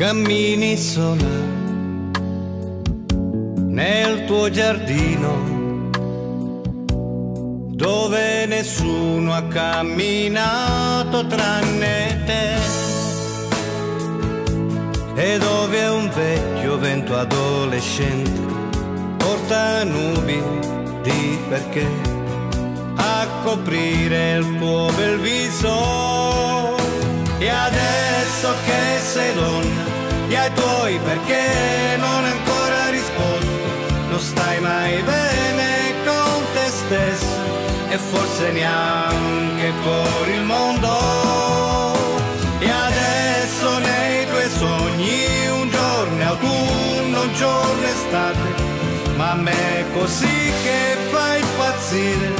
cammini sola nel tuo giardino dove nessuno ha camminato tranne te, e dove un vecchio vento adolescente porta nubi di perché a coprire il tuo bel viso. E adesso che sei donna, gli ai tuoi perché non hai ancora risposto, non stai mai bene con te stessa e forse neanche con il mondo. E adesso nei tuoi sogni un giorno è autunno, un giorno è estate, ma a me è così che fa impazzire.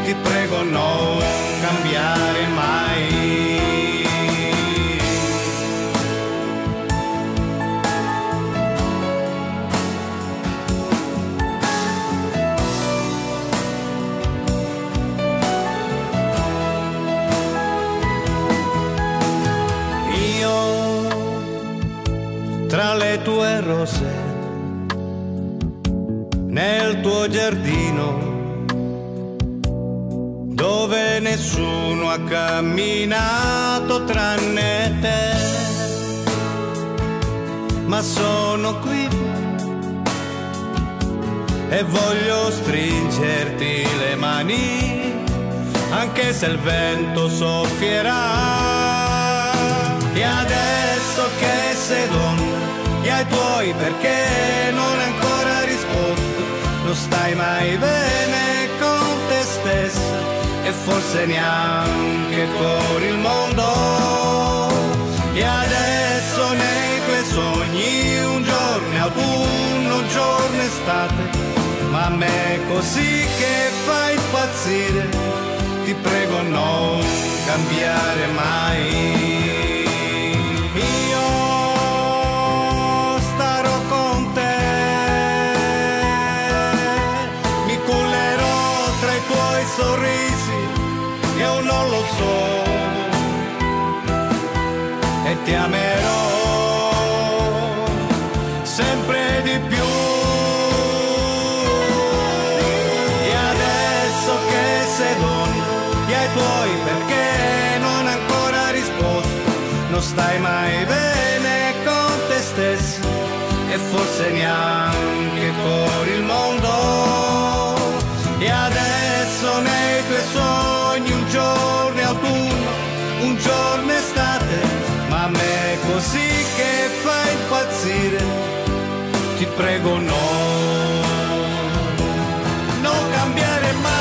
Ti prego non cambiare mai. Tra le tue rose, nel tuo giardino, dove nessuno ha camminato tranne te, ma sono qui e voglio stringerti le mani, anche se il vento soffierà. E adesso che sei donna, gli ai tuoi perché non hai ancora risposto, non stai mai bene con te stessa e forse neanche con il mondo. E adesso nei tuoi sogni un giorno è autunno, un giorno è estate, ma a me è così che fa impazzire. Ti prego non cambiare mai. Sorrisi, io non lo so, e ti amerò sempre di più. E adesso che sei donna, gli ai tuoi perché non hai ancora risposto, non stai mai bene con te stessa e forse neanche con il mondo. E adesso nei tuoi sogni un giorno è autunno, un giorno è estate, ma a me è così che fa impazzire. Ti prego non cambiare mai.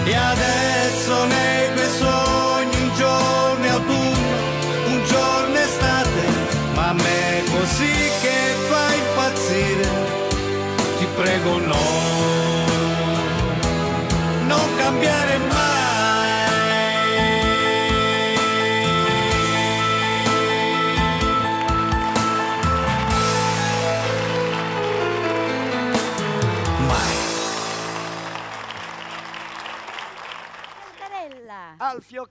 E adesso nei tuoi sogni un giorno è autunno, un giorno è estate, ma a me è così che fa impazzire. Ti prego non cambiare mai. Alfio